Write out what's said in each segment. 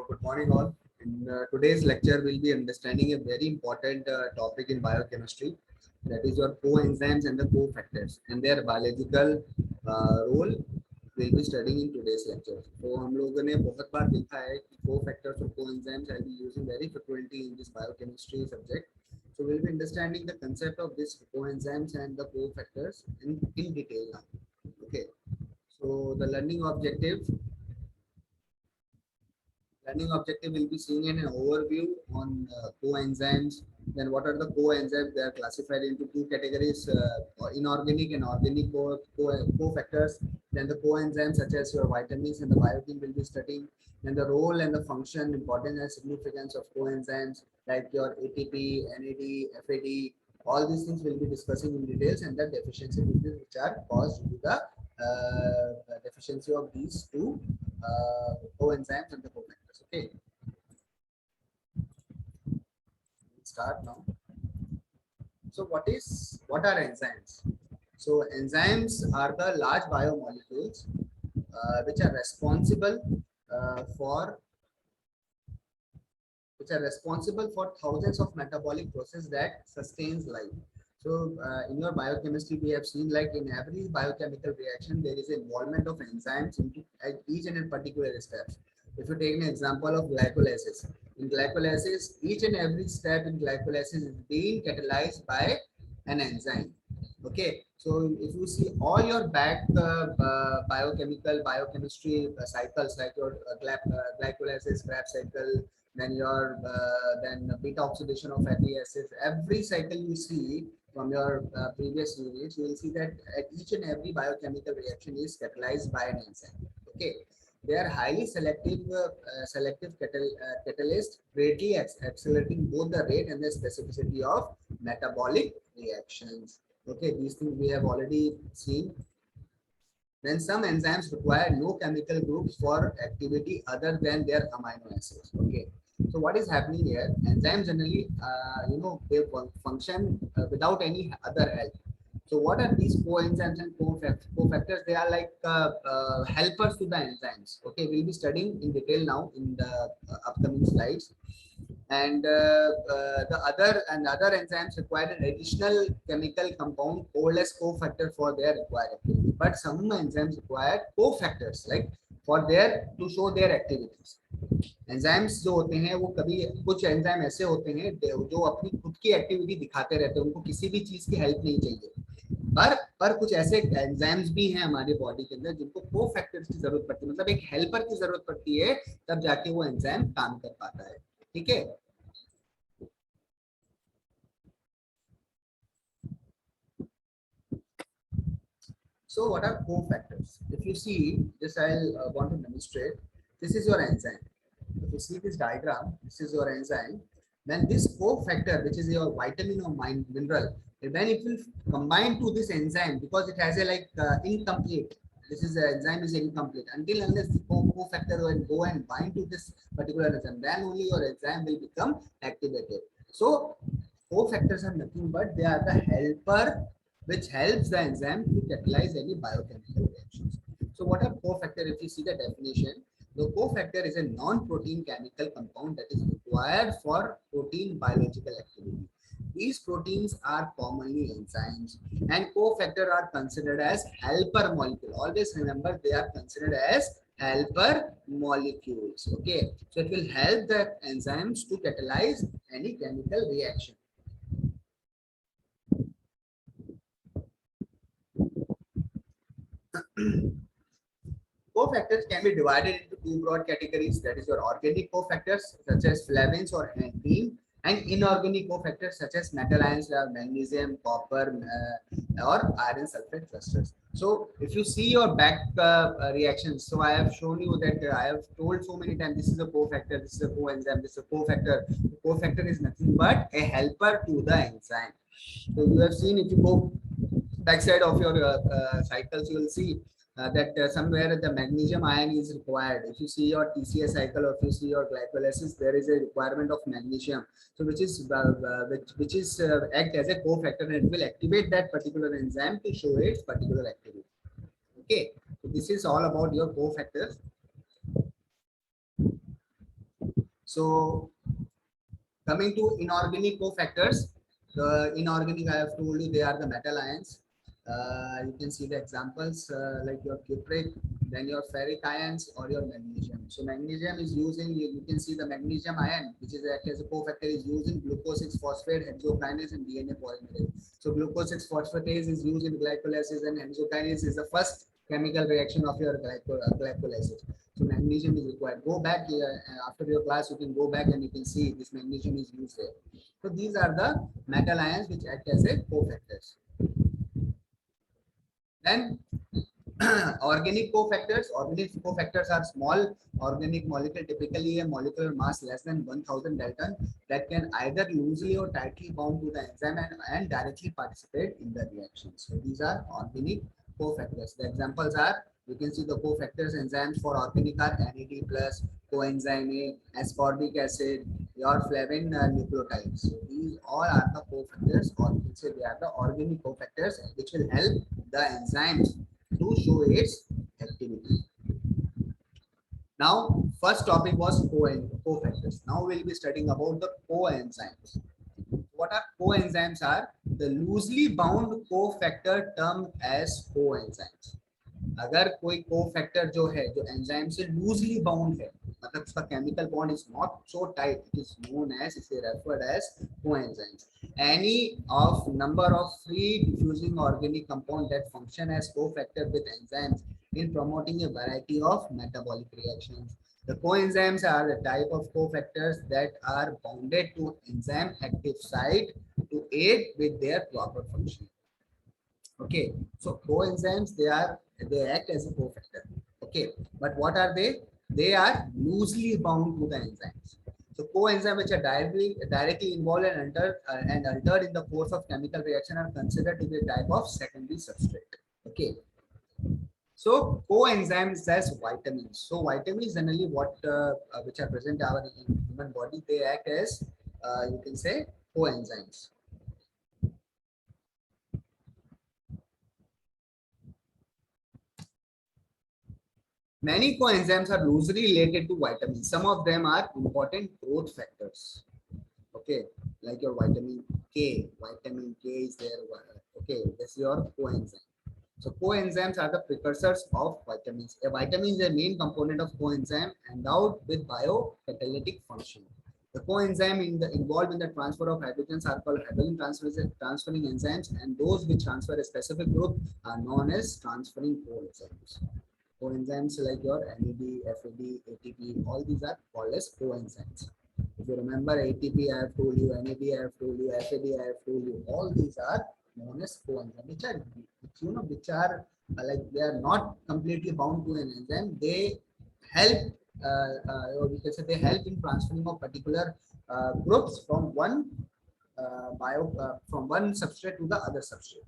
Good morning, all. In today's lecture, we'll be understanding a very important topic in biochemistry, that is your coenzymes and the cofactors and their biological role. We'll be studying in today's lecture. तो हम लोगों ने बहुत बार देखा है कि cofactors और coenzymes are used very frequently in this biochemistry subject. So we'll be understanding the concept of this coenzymes and the cofactors in detail now. Okay. So the learning objective will be seeing an overview on coenzymes. Then what are the coenzymes? They are classified into two categories: inorganic and organic cofactors. Then the coenzymes such as your vitamins and the biotin will be studying. Then the role and the function, importance and significance of coenzymes like your ATP, NAD, FAD. All these things will be discussing in details, and the deficiency which are caused due to the deficiency of these two coenzymes and the cofactors. Okay, start now. So what are enzymes? So enzymes are the large biomolecules which are responsible for thousands of metabolic processes that sustains life. So in your biochemistry, we have seen like in every biochemical reaction, there is involvement of enzymes into each and in particular steps. If you take an example of glycolysis, in glycolysis, each and every step in glycolysis is being catalyzed by an enzyme. Okay, so if you see all your back biochemistry cycles like your glycolysis, Krebs cycle, then your then beta oxidation of fatty acids, every cycle you see from your previous units, you will see that at each and every biochemical reaction is catalyzed by an enzyme. Okay, they are highly selective catalyst, greatly accelerating both the rate and the specificity of metabolic reactions. Okay, these things we have already seen. Then some enzymes require no chemical groups for activity other than their amino acids. Okay, so what is happening here? Enzymes generally, they function without any other help. So what are these coenzymes and cofactors? They are like helpers to the enzymes. Okay, we'll be studying in detail now in the upcoming slides. And the other enzymes require an additional chemical compound called as cofactor for their required activity. But some enzymes require cofactors like for their to show their activities. Enzymes जो होते हैं वो कभी कुछ enzyme ऐसे होते हैं जो अपनी खुद की एक्टिविटी दिखाते रहते हैं, उनको किसी भी चीज की हेल्प नहीं चाहिए, पर कुछ ऐसे एंजाइम्स भी हैं हमारे बॉडी के अंदर जिनको कोफैक्टर्स की जरूरत पड़ती है, मतलब एक हेल्पर की जरूरत पड़ती है, तब जाके वो एंजाइम काम कर पाता है. ठीक है. So what are cofactors? If you see this, I'll want to demonstrate. This is your enzyme. If you see this diagram, this is your enzyme. Then this cofactor, which is your vitamin or mineral, then it will combine to this enzyme because it has a like incomplete. This is the enzyme is incomplete until unless the cofactor will go and bind to this particular enzyme. Then only your enzyme will become activated. So cofactors are nothing but they are the helper which helps the enzyme to catalyze any biochemical reactions. So what are cofactor? If you see the definition, the cofactor is a non-protein chemical compound that is required for protein biological activity. These proteins are commonly enzymes, and cofactor are considered as helper molecule. Always remember they are considered as helper molecules. Okay, so it will help the enzymes to catalyze any chemical reaction. Cofactors can be divided into two broad categories, that is your organic cofactors such as flavins or enzyme, and inorganic cofactors such as metal ions, magnesium, copper, or iron sulfate clusters. So if you see your back reactions, so I have shown you that I have told so many times, this is a cofactor, this is a coenzyme, this is a cofactor. The cofactor is nothing but a helper to the enzyme. So you have seen, if you go backside of your cycles, you will see that somewhere the magnesium ion is required. If you see your TCA cycle or if you see your glycolysis, there is a requirement of magnesium, so which is act as a cofactor, and it will activate that particular enzyme to show its particular activity. Okay, so this is all about your cofactors. So coming to inorganic cofactors, the inorganic I have told you they are the metal ions. You can see the examples like your cupric, then your ferric ions or your magnesium. So magnesium is used in, you can see the magnesium ion, which is act as a cofactor, is used in glucose 6-phosphate, hexokinase and DNA polymerase. So glucose 6-phosphatase is used in glycolysis and hexokinase is the first chemical reaction of your glycolysis. So magnesium is required. Go back after your class, you can go back and you can see this magnesium is used there. So these are the metal ions which act as a cofactors. Then organic cofactors. Organic cofactors are small organic molecule, typically a molecular mass less than 1000 Dalton, that can either loosely or tightly bound to the enzyme and directly participate in the reaction. So these are organic cofactors. The examples are, you can see the cofactors enzymes for organic are NAD plus, coenzyme A, ascorbic acid, your flavin nucleotides. So these all are the cofactors, or you can say they are the organic cofactors which will help the enzymes to show its activity. Now, first topic was cofactors. Now we'll be studying about the coenzymes. What are coenzymes are? The loosely bound cofactor termed as coenzymes. अगर कोई cofactor जो है जो enzyme से loosely bound है, मतलब उसका chemical bond is not so tight, it is known as, is referred as coenzymes. Any of number of free diffusing organic compound that function as cofactor with enzymes in promoting a variety of metabolic reactions. The coenzymes are the type of cofactors that are bounded to enzyme active site to aid with their proper function. Okay, so coenzymes, they act as a cofactor. Okay, but what are they? They are loosely bound to the enzymes. So coenzymes which are directly involved and altered in the course of chemical reaction are considered to be a type of secondary substrate. Okay, so coenzymes as vitamins. So vitamins generally what which are present in our human body, they act as you can say coenzymes. Many coenzymes are loosely related to vitamins. Some of them are important growth factors. Okay, like your vitamin K. Vitamin K is there. Okay, this is your coenzyme. So coenzymes are the precursors of vitamins. A vitamin is a main component of coenzyme endowed with biocatalytic function. The coenzyme involved in the transfer of hydrogens are called hydrogen transferring enzymes, and those which transfer a specific group are known as transferring coenzymes. Coenzymes like your NAD, FAD, ATP, all these are called as coenzymes. If you remember ATP, I have told you, NAD, I have told you, FAD, I have told you, all these are known as coenzymes, which are like they are not completely bound to an enzyme. They help, or we can say they help in transferring of particular groups from one from one substrate to the other substrate.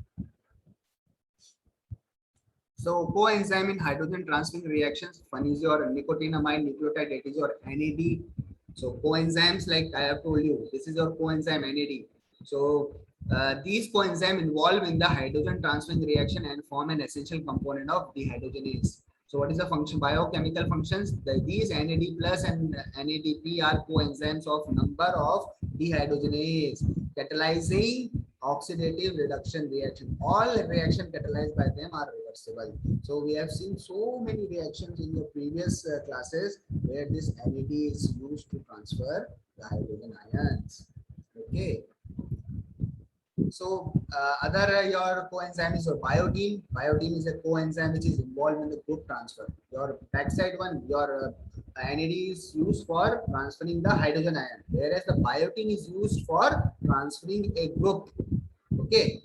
So coenzyme in hydrogen transferring reactions, one is your nicotinamide nucleotide, that is your NAD. So coenzymes, like I have told you, this is your coenzyme NAD. So these coenzymes involved in the hydrogen transferring reaction and form an essential component of dehydrogenase. So what is the function? Biochemical functions. These NAD plus and NADP are coenzymes of number of dehydrogenase, catalyzing oxidative reduction reaction. All reaction catalyzed by them are reversible. So we have seen so many reactions in the previous classes where this NAD is used to transfer the hydrogen ions. Okay. So other your coenzyme is your biotin. Biotin is a coenzyme which is involved in the group transfer. Your backside one, your NAD is used for transferring the hydrogen ion, whereas the biotin is used for transferring a group. Okay.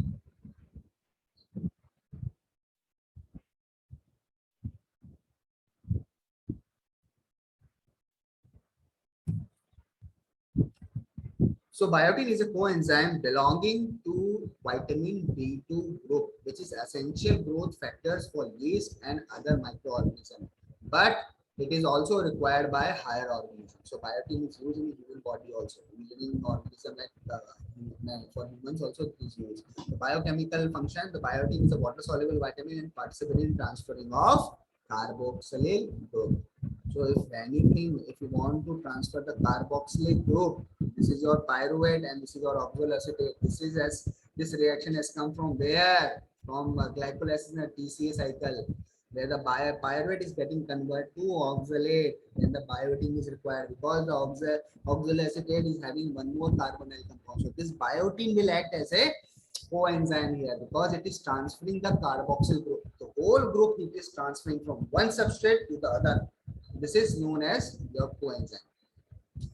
So biotin is a coenzyme belonging to vitamin B2 group, which is essential growth factors for yeast and other microorganisms. But it is also required by higher organisms. So biotin is used in the human body also. In living organism like for humans also it is used. The biochemical function, the biotin is a water soluble vitamin and participates in transferring of carboxylyl group. So if anything, if you want to transfer the carboxylic group, this is your pyruvate and this is your oxaloacetate. This reaction has come from where? From glycolysis and TCA cycle, where the pyruvate is getting converted to oxalate and the biotin is required because the oxaloacetate is having one more carbonyl compound. So this biotin will act as a coenzyme here because it is transferring the carboxyl group. The whole group it is transferring from one substrate to the other. This is known as the coenzyme.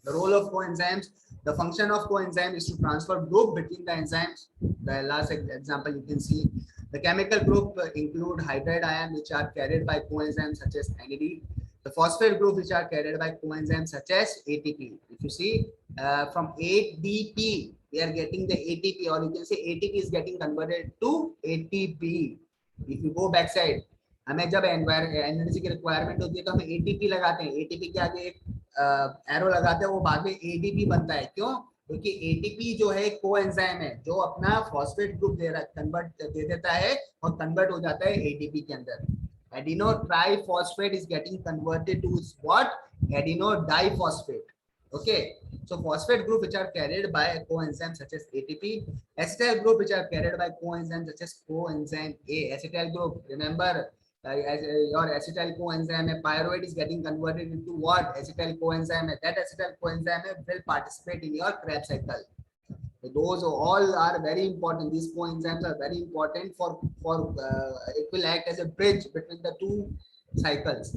The role of coenzymes, the function of coenzyme is to transfer group between the enzymes. The last example you can see. The chemical group include hydride ion which are carried by coenzymes such as NAD. The phosphate group which are carried by coenzymes such as ATP. If you see from ADP, we are getting the ATP, or you can say ATP is getting converted to ATP. If you go backside, हमें जब energy की requirement होती है तो हम ATP लगाते हैं, ATP के आगे एक एरो लगाते हैं, वो बाद में एडीपी बनता है। क्यों? क्योंकि एटीपी जो है कोएंजाइम है जो अपना फॉस्फेट ग्रुप दे रहा कन्वर्ट दे देता है और कन्वर्ट हो जाता है एटीपी के अंदर। Adeno triphosphate is getting converted to what? Adeno diphosphate. Okay, so phosphate group which are carried by coenzymes such as ATP, acetyl group which are carried by coenzymes such as coenzyme A. Acetyl group, remember your acetyl coenzyme pyruvate is getting converted into what? Acetyl coenzyme. That acetyl coenzyme will participate in your Krebs cycle. So those all are very important. These coenzymes are very important for it will act as a bridge between the two cycles.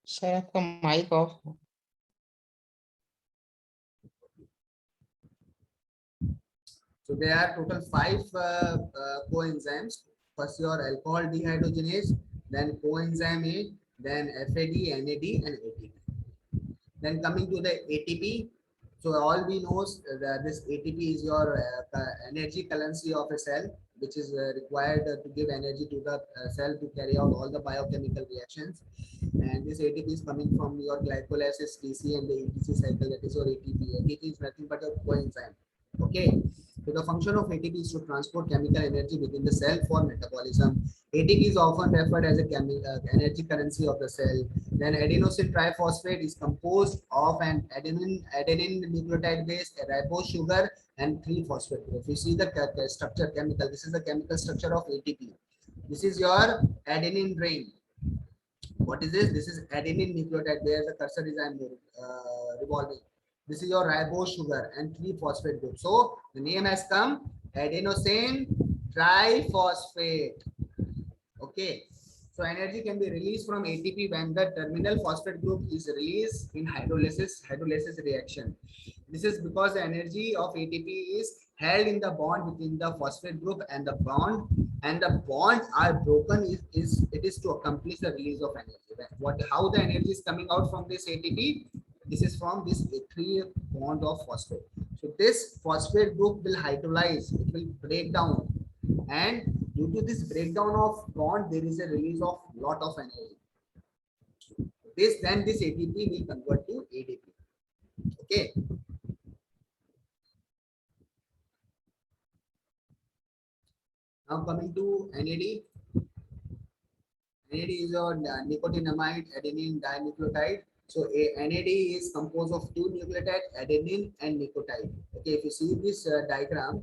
Sir आपका mic off. So there are total 5 coenzymes. First your alcohol dehydrogenase, then coenzyme A, then FAD, NAD, and ATP. Then coming to the ATP. So all we know is that this ATP is your energy currency of a cell. which is required to give energy to the cell to carry out all the biochemical reactions. And this ATP is coming from your glycolysis DC and the ETC cycle, that is your ATP. ATP is nothing but a coenzyme. Okay. So the function of ATP is to transport chemical energy within the cell for metabolism. ATP is often referred as a energy currency of the cell. Then adenosine triphosphate is composed of an adenine nucleotide base, a ribose sugar, and 3-phosphate group. You see the structure chemical. This is the chemical structure of ATP. This is your adenine ring. What is this? This is adenine nucleotide where the cursor is revolving. This is your ribose sugar and 3-phosphate group. So the name has come adenosine triphosphate. Okay. So energy can be released from ATP when the terminal phosphate group is released in hydrolysis reaction. This is because the energy of ATP is held in the bond between the phosphate group and the bond are broken it is to accomplish the release of energy. How the energy is coming out from this ATP? This is from this 3 bond of phosphate. So this phosphate group will hydrolyze, it will break down, and due to this breakdown of bond, there is a release of lot of energy. This ATP will convert to ADP. Okay. Now coming to NAD. NAD is your nicotinamide adenine dinucleotide. So NAD is composed of 2 nucleotides, adenine and nicotide. Okay, if you see this diagram,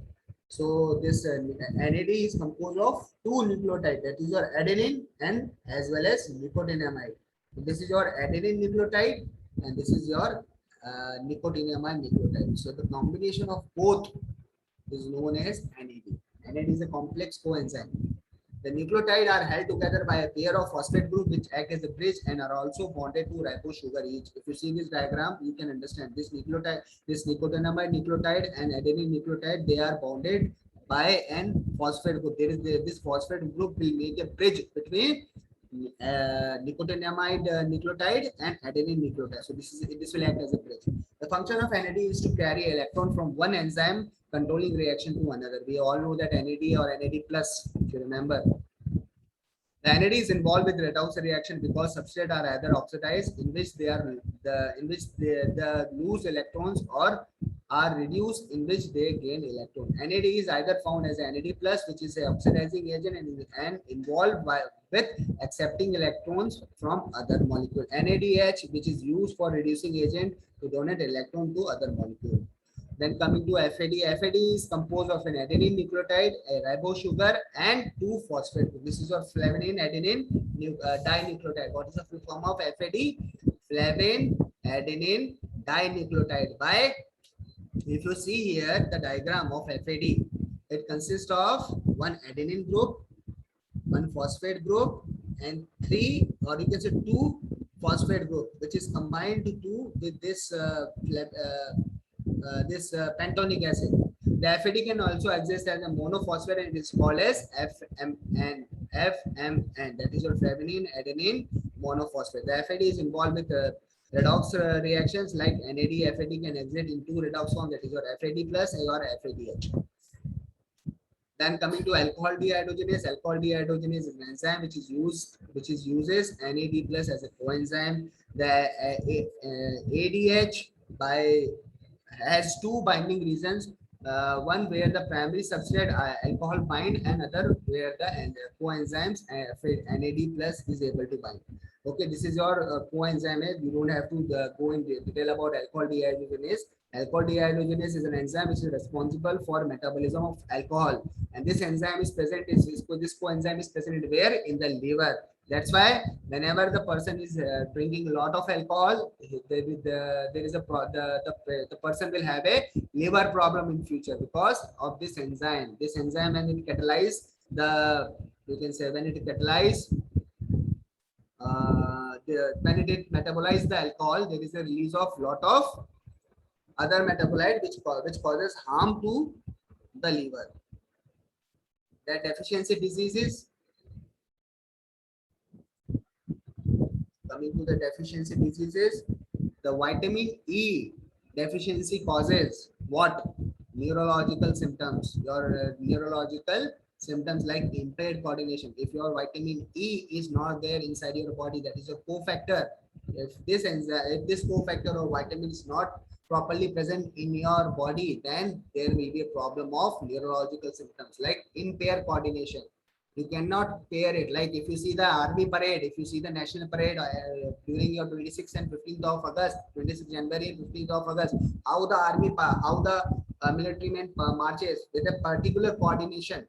so this NAD is composed of 2 nucleotides, that is your adenine and as well as nicotinamide. So this is your adenine nucleotide and this is your nicotinamide nucleotide. So the combination of both is known as NAD. NAD is a complex coenzyme. The nucleotides are held together by a pair of phosphate groups which act as a bridge and are also bonded to ribose sugar each. If you see this diagram, you can understand this nucleotide, this nicotinamide nucleotide and adenine nucleotide, they are bonded by an phosphate group. This phosphate group will make a bridge between nicotinamide nucleotide and adenine nucleotide. So this will act as a bridge. The function of NAD is to carry electron from one enzyme controlling reaction to another. We all know that NAD or NAD plus, if you remember. The NAD is involved with redox reaction because substrates are either oxidized, in which they lose electrons, or are reduced, in which they gain electron. NAD is either found as NAD plus, which is an oxidizing agent and involved with accepting electrons from other molecules. NADH, which is used for reducing agent to donate electron to other molecules. Then coming to FAD, FAD is composed of an adenine nucleotide, a ribose sugar, and 2 phosphate. This is your flavin adenine dinucleotide. What is the full form of FAD? Flavin adenine dinucleotide. By, if you see here the diagram of FAD, it consists of 1 adenine group, 1 phosphate group, and 3, or you can say 2 phosphate group, which is combined to 2 with this pentonic acid. The FAD can also exist as a monophosphate and it is called as FMN. That is your flavin adenine monophosphate. The FAD is involved with redox reactions like NAD. FAD can exist in 2 redox forms, that is your FAD plus or FADH. Then coming to alcohol dehydrogenase. Alcohol dehydrogenase is an enzyme which uses NAD plus as a coenzyme. The ADH has 2 binding regions. One where the primary substrate alcohol bind, and other where the coenzymes NAD plus is able to bind. Okay, this is your coenzyme. You don't have to go in detail about alcohol dehydrogenase. Alcohol dehydrogenase is an enzyme which is responsible for metabolism of alcohol, and this enzyme is present. This coenzyme is present where? In the liver. That's why whenever the person is drinking a lot of alcohol, the person will have a liver problem in future because of this enzyme. This enzyme, when it catalyze when it metabolize the alcohol, there is a release of lot of other metabolite which causes harm to the liver. That deficiency diseases. Coming to the deficiency diseases, the vitamin E deficiency causes what? Neurological symptoms. Your neurological symptoms like impaired coordination. If your vitamin E is not there inside your body, that is a cofactor. If this enzyme, if this cofactor or vitamin is not properly present in your body, then there will be a problem of neurological symptoms like impaired coordination. You cannot pair it. Like if you see the army parade, if you see the national parade during your 26th and 15th of August, 26th January and 15th of August, how the army, how the military men marches with a particular coordination.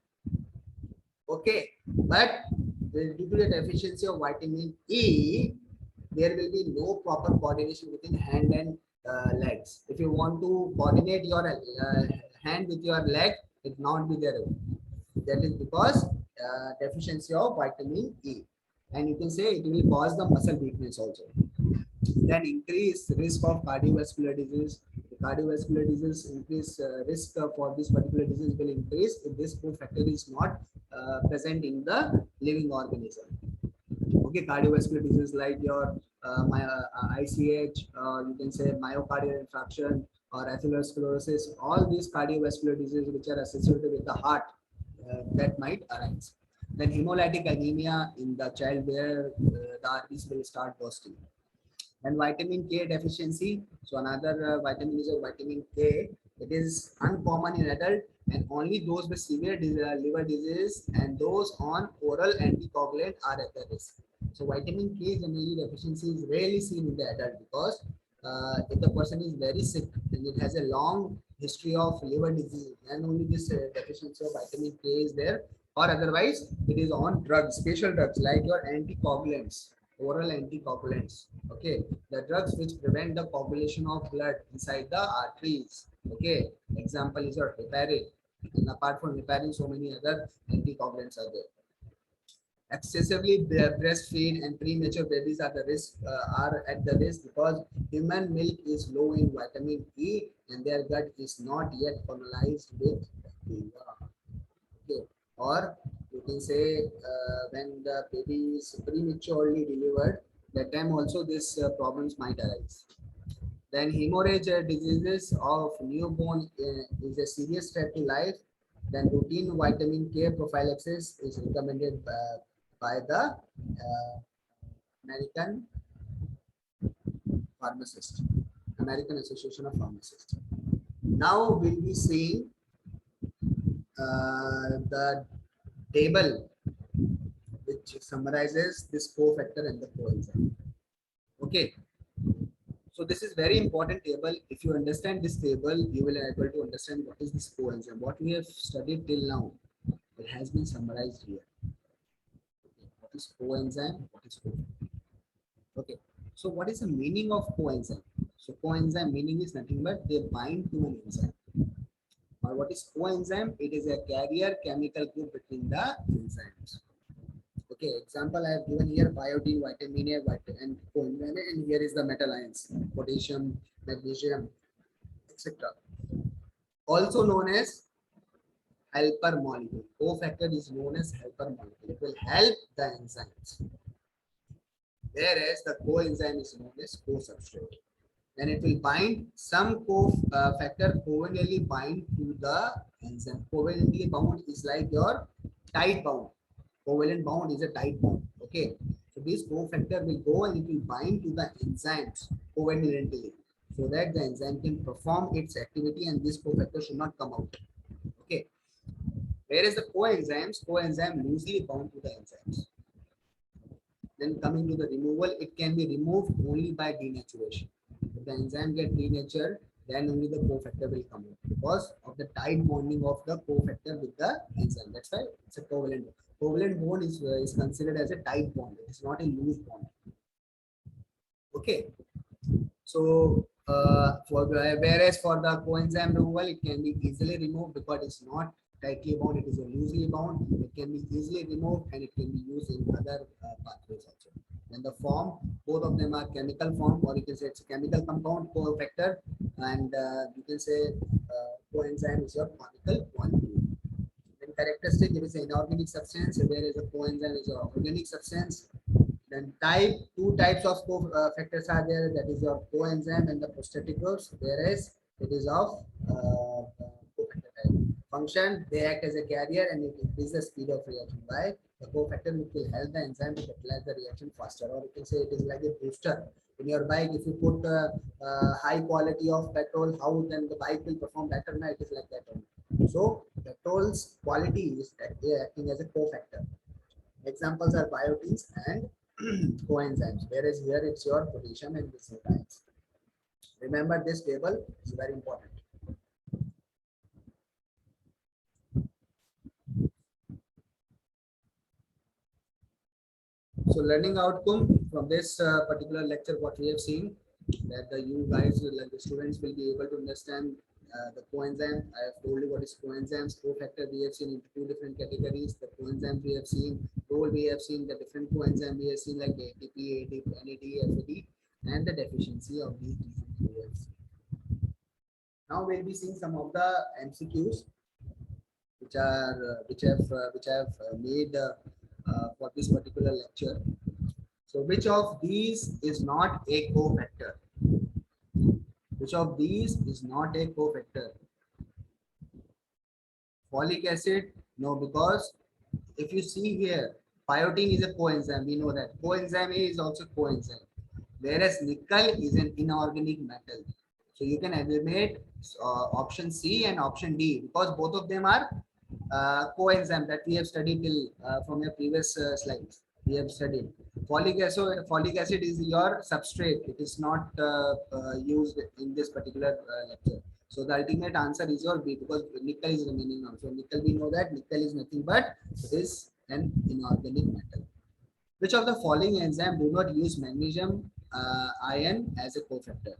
Okay, but due to the deficiency of vitamin E, there will be no proper coordination between hand and legs. If you want to coordinate your hand with your leg, it not be there. That is because deficiency of vitamin E, and you can say it will cause the muscle weakness also. Then increase risk of cardiovascular disease. The cardiovascular disease increase risk for this particular disease will increase if this cofactor is not present in the living organism. Okay, cardiovascular disease like your ICH, you can say myocardial infarction or atherosclerosis, all these cardiovascular diseases which are associated with the heart that might arise. Then hemolytic anemia in the child where the arteries will start bursting. And vitamin K deficiency. So another vitamin is a vitamin K. It is uncommon in adult and only those with severe liver disease and those on oral anticoagulant are at the risk. So vitamin K generally deficiency is rarely seen in the adult because if the person is very sick and it has a long history of liver disease, then only this deficiency of vitamin K is there, or otherwise it is on drugs, special drugs like your anticoagulants, oral anticoagulants. Okay, the drugs which prevent the coagulation of blood inside the arteries. Okay, example is your heparin, and apart from heparin, so many other anticoagulants are there. Excessively breastfeed and premature babies are are at the risk because human milk is low in vitamin E and their gut is not yet colonized with bacteria. Okay, or you can say when the baby is prematurely delivered, that time also these problems might arise. Then hemorrhage diseases of newborn is a serious threat to life. Then routine vitamin K prophylaxis is recommended by the American pharmacist, American Association of Pharmacists. Now we'll be seeing the table which summarizes this cofactor and the coenzyme. Okay. So this is very important table. If you understand this table, you will be able to understand what is this coenzyme. What we have studied till now, it has been summarized here. Okay. What is coenzyme? What is cofactor? Okay. So what is the meaning of coenzyme? So coenzyme meaning is nothing but they bind to an enzyme. Or what is coenzyme? It is a carrier chemical group between the enzymes. Okay, example I have given here biotin, vitamin A, and coenzyme, and here is the metal ions, potassium, magnesium, etc. Also known as helper molecule. Cofactor is known as helper molecule. It will help the enzymes. Whereas the coenzyme is known as co-substrate. Then it will bind some cofactor covalently bind to the enzyme. Covalently bound is like your tight bound. Covalent bond is a tight bond. Okay, so this cofactor will go and it will bind to the enzymes covalently so that the enzyme can perform its activity and this cofactor should not come out. Okay, whereas the coenzyme loosely bound to the enzymes. Then coming to the removal, it can be removed only by denaturation. If the enzyme get denatured, then only the cofactor will come out because of the tight bonding of the cofactor with the enzyme. That's why it's a covalent. Covalent bond is considered as a tight bond. It is not a loose bond. Okay. So whereas for the coenzyme removal, it can be easily removed because it's not tightly bound. It is a loosely bound. It can be easily removed and it can be used in other pathways also. And the form, both of them are chemical form, or you can say it's a chemical compound cofactor, and you can say coenzyme is your chemical molecule. Then characteristic, it is an inorganic substance, whereas a coenzyme is an organic substance. Then two types of cofactors are there, that is your coenzyme and the prosthetic groups, whereas it is of cofactor type. function, they act as a carrier and it increases the speed of reaction. Why? The cofactor which will help the enzyme to catalyze the reaction faster, or you can say it is like a booster. In your bike, if you put high quality of petrol, how then the bike will perform better? Now it is like that only. So petrol's quality is acting as a cofactor. Examples are biotin and coenzymes, whereas here it's your potassium and glycosides. Remember this table is very important. So learning outcome from this particular lecture, what we have seen, that the you guys, like the students, will be able to understand the coenzyme. I have told you what is coenzymes. Cofactor we have seen into two different categories. The coenzymes we have seen, role we have seen, the different coenzyme we have seen like the ATP, ADP, NAD, FAD, and the deficiency of these we have seen. Now we'll be seeing some of the MCQs which have made for this particular lecture. So which of these is not a cofactor? Which of these is not a cofactor? Folic acid, no, because if you see here, biotin is a coenzyme. We know that coenzyme A is also coenzyme, whereas nickel is an inorganic metal. So you can eliminate option C and option D because both of them are coenzyme that we have studied till from your previous slides. We have studied folic acid. Folic acid is your substrate. It is not used in this particular lecture. So the ultimate answer is your B because nickel is remaining now. So nickel, we know that nickel is nothing but it is an inorganic metal. Which of the following enzyme do not use magnesium ion as a cofactor?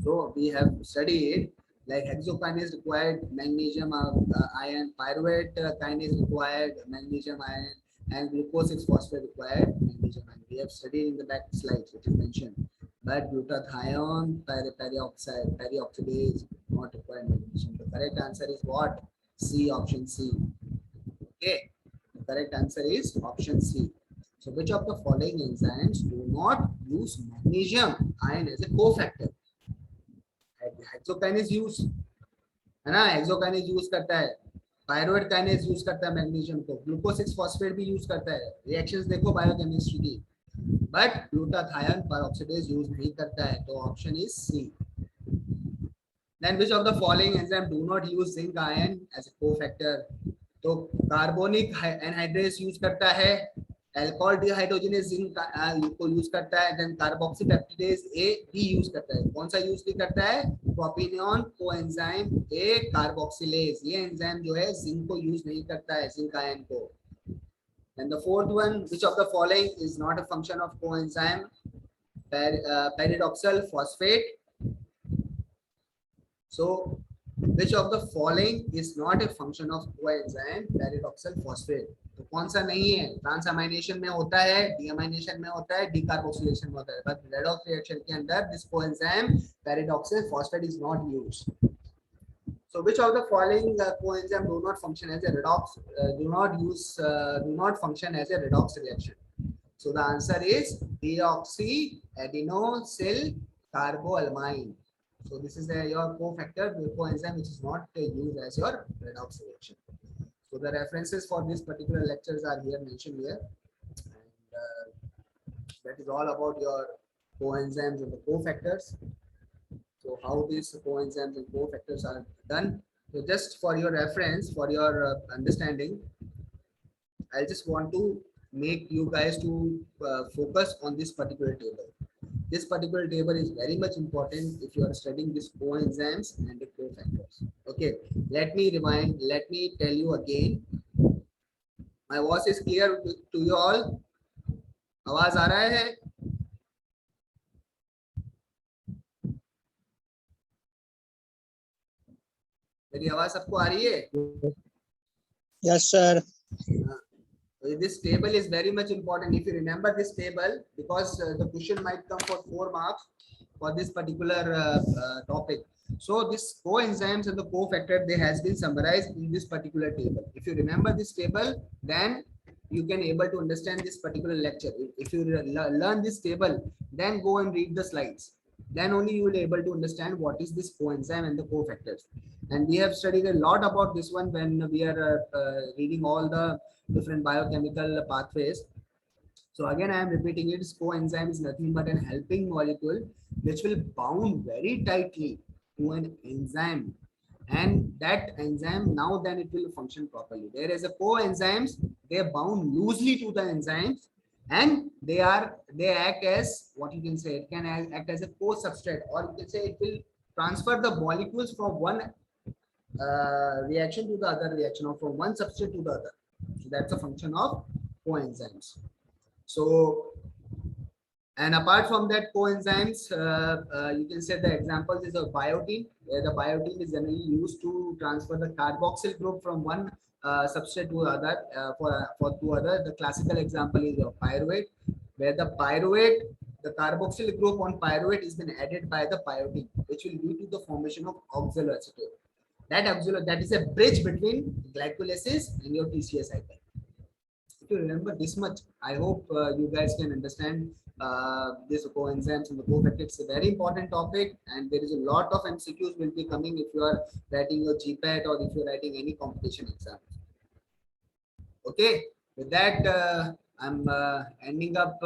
So we have studied like hexokinase required magnesium ion, pyruvate kinase required magnesium ion, and glucose 6-phosphate required magnesium ion. We have studied in the back slides, which is mentioned. But glutathione, peroxidase not required magnesium. The correct answer is what? C, option C. Okay, the correct answer is option C. So which of the following enzymes do not use magnesium ion as a cofactor? Hexokinase use है ना, hexokinase use करता है, pyruvate kinase use करता है magnesium को, glucose 6-फॉस्फेट भी use करता है, रिएक्शंस देखो बायोकेमिस्ट्री की, बट ग्लूटाथायोन पेरोक्सिडेज यूज नहीं करता है, तो option is C. Then which of the following enzyme do not use zinc ion as a cofactor? तो कार्बोनिक एनहाइड्रेस यूज करता है, अल्कोहल डिहाइड्रोजनेज जिंक को यूज करता है, देन कार्बोक्सीपेप्टिडेज ए भी यूज करता है. कौन सा यूज नहीं करता है? प्रोपिनोन कोएंजाइम ए कार्बोक्सिलेज, ये एंजाइम जो है जिंक को यूज नहीं करता है, जिंक आयन को. Then the fourth one, which of the following is not a function of coenzyme? Pyridoxal phosphate. So which of the following is not a function of coenzyme pyridoxal phosphate? तो कौन सा नहीं है? ट्रांसअमाइनेशन में होता है, डीअमाइनेशन में होता है, डीकार्बोक्सिलेशन में होता है, बट रेडॉक्स रिएक्शन के अंदर this coenzyme pyridoxal phosphate is not used. So which of the following coenzyme do not function as a redox, do not function as a redox reaction? So the answer is deoxyadenosine carboamine. So this is your cofactor, the coenzyme which is not used as your redox reaction. So the references for this particular lectures are here mentioned here, and that is all about your coenzymes and the cofactors. So how these coenzymes and cofactors are done. So just for your reference, for your understanding, I just want to make you guys to focus on this particular table. This particular table is very much important if you are studying these coenzymes and the cofactors. Okay, let me rewind. Let me tell you again. My voice is clear to you all. आवाज आ रहा है? मेरी आवाज सबको आ रही है? Yes, sir. This table is very much important. If you remember this table, because the question might come for 4 marks for this particular topic. So this coenzymes and the cofactor, they has been summarized in this particular table. If you remember this table, then you can able to understand this particular lecture. If you learn this table, then go and read the slides. Then only you will be able to understand what is this coenzyme and the cofactors. And we have studied a lot about this one when we are reading all the different biochemical pathways. So again, I am repeating it. Coenzyme is nothing but an helping molecule which will bound very tightly to an enzyme, and that enzyme now then it will function properly. There is a coenzymes, they are bound loosely to the enzymes, and they act as what you can say. It can act as a co-substrate, or you can say it will transfer the molecules from one reaction to the other reaction, or from one substrate to the other. So that's a function of coenzymes. So, and apart from that coenzymes, you can say the examples is of biotin, where the biotin is generally used to transfer the carboxyl group from one substrate to other, for to other. The classical example is of pyruvate, where the pyruvate, the carboxyl group on pyruvate is been added by the biotin, which will lead to the formation of oxaloacetate. That is a bridge between glycolysis and your TCA cycle. If you remember this much, I hope you guys can understand this coenzymes and the cofactors. It's a very important topic, and there is a lot of MCQs will be coming if you are writing your GPAT or if you're writing any competition exam. Okay, with that, I'm ending up.